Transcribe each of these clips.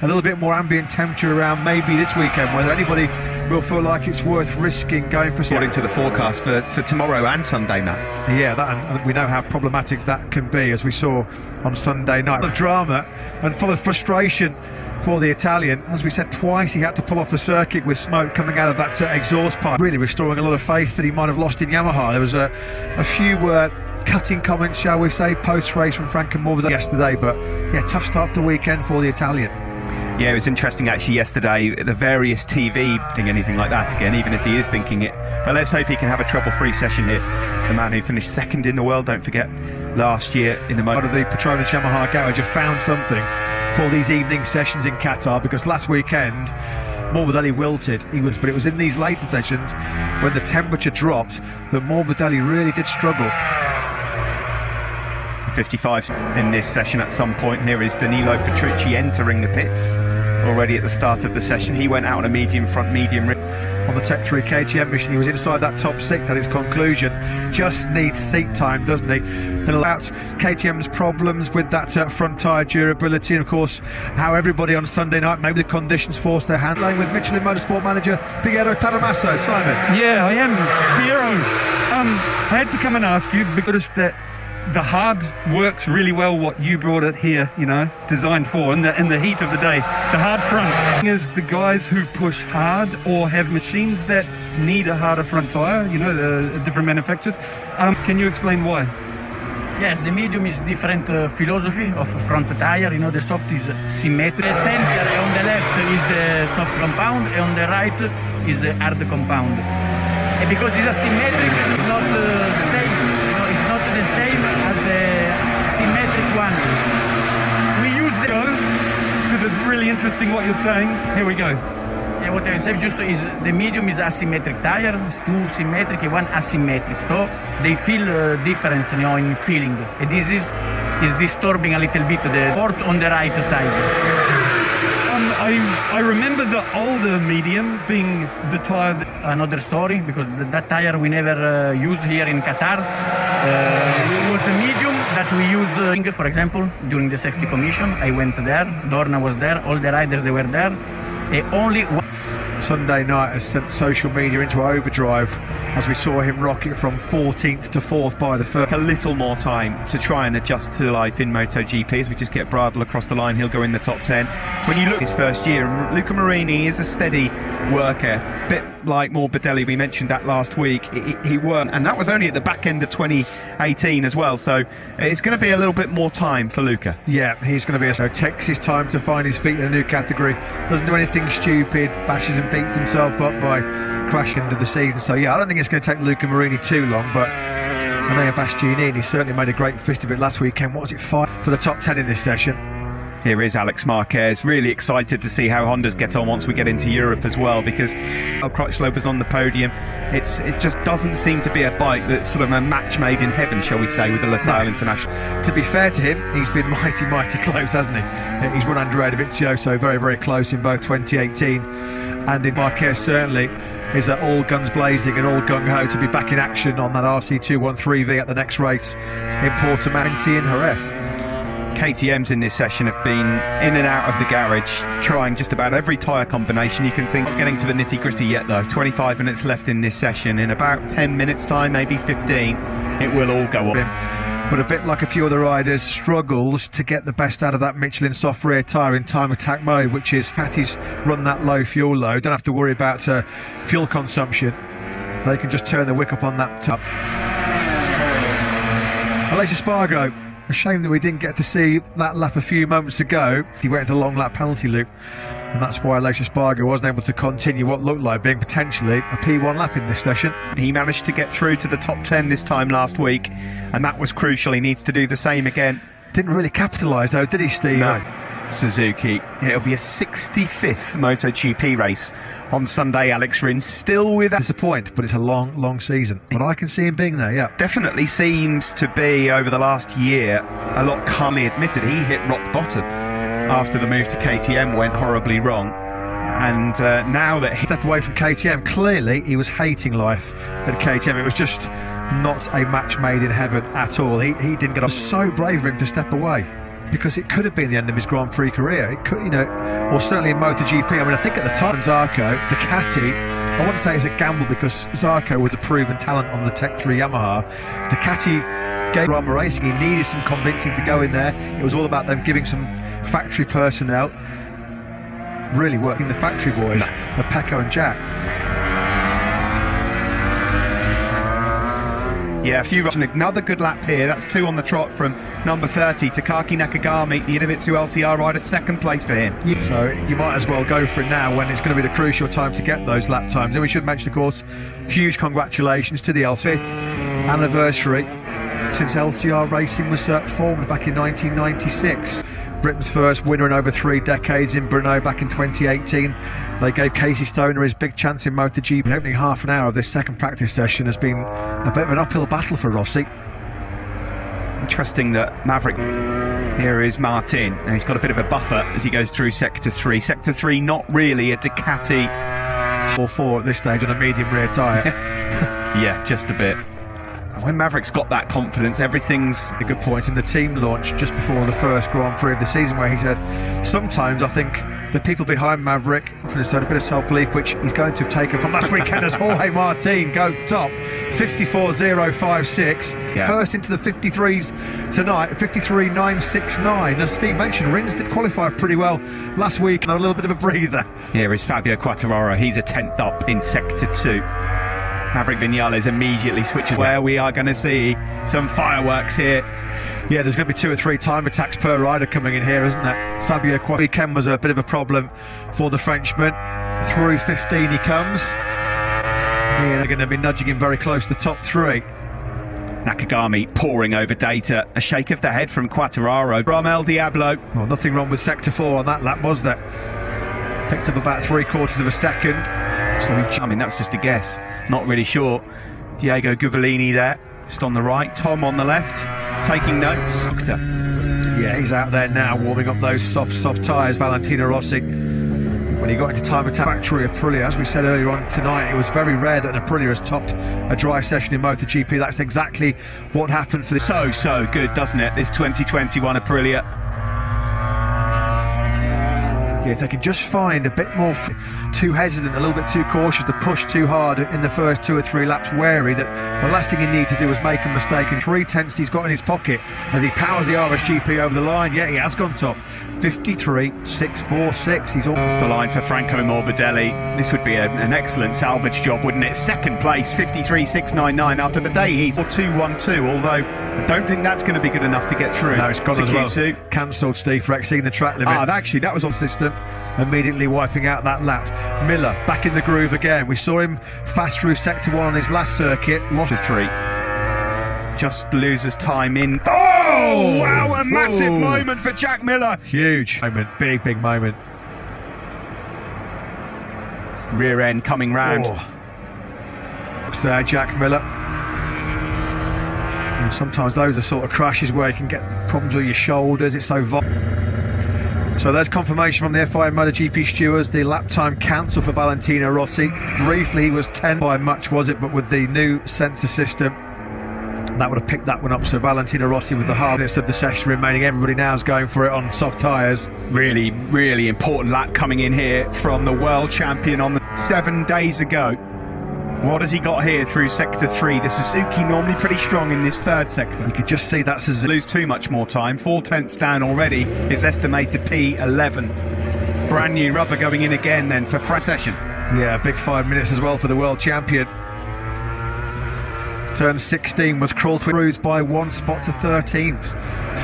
a little bit more ambient temperature around maybe this weekend, whether anybody will feel like it's worth risking going for... According to the forecast for tomorrow and Sunday, Matt. Yeah, and we know how problematic that can be, as we saw on Sunday night. Full of drama and full of frustration for the Italian. As we said twice, he had to pull off the circuit with smoke coming out of that exhaust pipe, really restoring a lot of faith that he might have lost in Yamaha. There was a few cutting comments, shall we say, post-race from Frank and Morbidelli yesterday, but yeah, tough start to the weekend for the Italian. Yeah, it was interesting actually yesterday, the various TV doing anything like that again, even if he is thinking it. But let's hope he can have a trouble-free session here. The man who finished second in the world, don't forget, last year in the Moto. Part of the Petronas Yamaha garage have found something for these evening sessions in Qatar, because last weekend Morbidelli wilted. But it was in these later sessions when the temperature dropped that Morbidelli really did struggle. 55 in this session at some point. Here is Danilo Petrucci entering the pits already at the start of the session. He went out on a medium front, medium rear. On the Tech 3 KTM mission, he was inside that top 6 at his conclusion. Just needs seat time, doesn't he? And about KTM's problems with that front tyre durability, and of course how everybody on Sunday night, maybe the conditions forced their hand. Playing with Michelin Motorsport manager Piero Taramasso. Simon. Yeah, I am. Piero, I had to come and ask you because the hard works really well what you brought it here, you know, designed for in the heat of the day. The hard front is the guys who push hard or have machines that need a harder front tyre, you know, the different manufacturers. Can you explain why? Yes, the medium is different philosophy of front tyre. You know, the soft is symmetric. The center on the left is the soft compound, and on the right is the hard compound. And because it's asymmetric, it's not safe. You know, it's not the same as the symmetric one. We use the... Because it's really interesting what you're saying. Here we go. Yeah, what I say just is the medium is asymmetric tire, it's two symmetric and one asymmetric. So they feel difference, you know, in feeling. And this is disturbing a little bit the port on the right side. I remember the older medium being the tire. Another story, because that tire we never used here in Qatar. It was a medium that we used, for example, during the safety commission. I went there, Dorna was there, all the riders, they were there. Only one. Sunday night has sent social media into overdrive as we saw him rocket from 14th to 4th by the first. A little more time to try and adjust to life in MotoGP as we just get Bradl across the line. He'll go in the top 10. When you look at his first year, Luca Marini is a steady worker, a bit like Morbidelli, we mentioned that last week. He won, and that was only at the back end of 2018 as well, so it's going to be a little bit more time for Luca. Yeah, he's going to be takes his time to find his feet in a new category, doesn't do anything stupid, bashes and beats himself up by crashing into the season. So yeah, I don't think it's going to take Luca Marini too long, but Andrea Bastianini certainly made a great fist of it last weekend. What was it, 5 for the top 10 in this session? Here is Alex Marquez, really excited to see how Hondas get on once we get into Europe as well, because Crutchlow was on the podium. It just doesn't seem to be a bike that's sort of a match made in heaven, shall we say, with the LaSalle International. To be fair to him, he's been mighty close, hasn't he? He's run Andrea Dovizioso very close in both 2018 and in Marquez certainly is all guns blazing and all gung-ho to be back in action on that RC213V at the next race in Portimao in Jerez. KTMs in this session have been in and out of the garage, trying just about every tyre combination you can think. Not getting to the nitty-gritty yet though. 25 minutes left in this session. In about 10 minutes time, maybe 15, it will all go up. But a bit like a few other riders, struggles to get the best out of that Michelin soft rear tyre in time attack mode, which is Hatties run that low fuel load. Don't have to worry about fuel consumption. They can just turn the wick up on that top. Aleix Espargaro. A shame that we didn't get to see that lap a few moments ago. He went into long lap penalty loop, and that's why Aleix Espargaro wasn't able to continue what looked like being potentially a P1 lap in this session. He managed to get through to the top 10 this time last week, and that was crucial. He needs to do the same again. Didn't really capitalise though, did he, Steve? No. Suzuki. It'll be a 65th MotoGP race on Sunday. Alex Rins still with us. Disappoint, but it's a long season. But I can see him being there, yeah. Definitely seems to be, over the last year, a lot calmly admitted he hit rock bottom after the move to KTM went horribly wrong. And now that he stepped away from KTM, clearly he was hating life at KTM. It was just not a match made in heaven at all. He didn't get up. So brave of him to step away, because it could have been the end of his Grand Prix career. It could, you know, or certainly in MotoGP. I mean, I think at the time, Zarco, Ducati, I wouldn't say it's a gamble because Zarco was a proven talent on the Tech 3 Yamaha. Ducati gave Rama Racing, he needed some convincing to go in there. It was all about them giving some factory personnel, really working the factory boys, Pecco and Jack. Yeah, a few. Another good lap here. That's 2 on the trot from number 30, Takaki Nakagami, the Idemitsu LCR rider, second place for him. So you might as well go for it now when it's going to be the crucial time to get those lap times. And we should mention, of course, huge congratulations to the 5th anniversary since LCR racing was formed back in 1996. Britain's first winner in over 3 decades in Brno back in 2018. They gave Casey Stoner his big chance in MotoGP. The opening half an hour of this second practice session has been a bit of an uphill battle for Rossi. Interesting that Maverick, here is Martin, and he's got a bit of a buffer as he goes through Sector 3. Sector 3 not really a Ducati. 4-4 at this stage on a medium rear tyre. Yeah, just a bit. When Maverick's got that confidence, everything's a good point in the team launch just before the first Grand Prix of the season, where he said, sometimes I think the people behind Maverick had a bit of self-belief, which he's going to have taken from last weekend as Jorge Martin goes top, 54.056, first into the 53s tonight, 53.969. As Steve mentioned, Rins did qualify pretty well last week, and a little bit of a breather. Here is Fabio Quartararo, he's a 10th up in Sector 2. Maverick Vinales immediately switches where we are going to see some fireworks here. Yeah, there's going to be 2 or 3 time attacks per rider coming in here, isn't there? Fabio weekend was a bit of a problem for the Frenchman. Through 15 he comes. Yeah, they're going to be nudging him very close to the top 3. Nakagami poring over data. A shake of the head from Quartararo. From El Diablo. Well, nothing wrong with Sector 4 on that lap, was there? Picked up about 3/4 of a second. So I mean, that's just a guess. Not really sure. Diego Guvellini there, just on the right. Tom on the left, taking notes. Yeah, he's out there now, warming up those soft tyres. Valentino Rossi. When he got into time attack factory Aprilia, as we said earlier on tonight, it was very rare that an Aprilia has topped a dry session in MotoGP. That's exactly what happened for this. So good, doesn't it? This 2021 Aprilia. Yeah, if they can just find a bit more too hesitant, a little bit too cautious to push too hard in the first 2 or 3 laps, wary that the last thing you need to do is make a mistake. And 3/10 he's got in his pocket as he powers the RSGP over the line. Yeah, he has gone top. 53.646. He's almost the line for Franco Morbidelli. This would be an excellent salvage job, wouldn't it? Second place, 53.699 after the day he's 2-1-2, although I don't think that's going to be good enough to get through. No, it's gone to as Q2. Well. Cancelled, Steve, for exceeding the track limit. Actually, that was on system, immediately wiping out that lap. Miller back in the groove again. We saw him fast through Sector 1 on his last circuit. Lost 3. Just loses time in. Oh, wow, a massive moment for Jack Miller. Huge moment, big moment. Rear end coming round. Looks there, Jack Miller. And sometimes those are sort of crashes where you can get problems with your shoulders. It's so So there's confirmation from the FIA MotoGP stewards. The lap time cancelled for Valentino Rossi. Briefly he was 10 by much, was it? But with the new sensor system, that would have picked that one up. So Valentino Rossi with the hardest of the session remaining. Everybody now is going for it on soft tyres. Really important lap coming in here from the world champion on the 7 days ago. What has he got here through Sector 3? The Suzuki normally pretty strong in this 3rd sector. You could just see that Suzuki lose too much more time. 4/10 down already. His estimated P11. Brand new rubber going in again then for fresh session. Yeah, big 5 minutes as well for the world champion. Turn 16 was crawled through by 1 spot to 13th,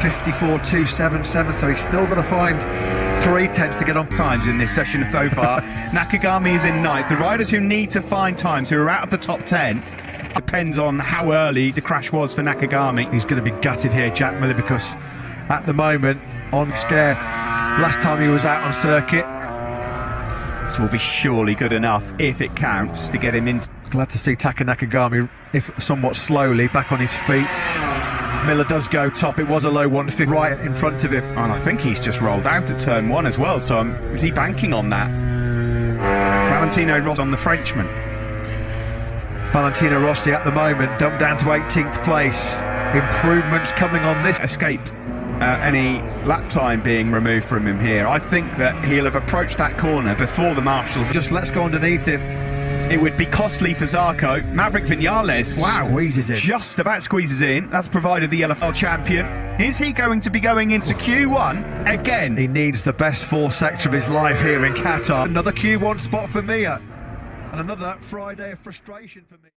54.277. So he's still got to find 3/10 to get on times in this session so far. Nakagami is in 9th. The riders who need to find times, who are out of the top 10, depends on how early the crash was for Nakagami. He's going to be gutted here, Jack Miller, because at the moment, on scare, last time he was out on circuit. This will be surely good enough, if it counts, to get him into. Glad to see Taka Nakagami, if somewhat slowly, back on his feet. Miller does go top. It was a low 150 right in front of him. And I think he's just rolled out at turn 1 as well, so is he banking on that? Valentino Rossi on the Frenchman. Valentino Rossi at the moment dumped down to 18th place. Improvements coming on this escape. any lap time being removed from him here. I think that he'll have approached that corner before the marshals. Just let's go underneath him. It would be costly for Zarco. Maverick Vinales, wow, Squeezes in. just about squeezes in. That's provided the LFL champion. Is he going to be going into Q1 again? He needs the best fourth sector of his life here in Qatar. Another Q1 spot for Mia. And another Friday of frustration for me.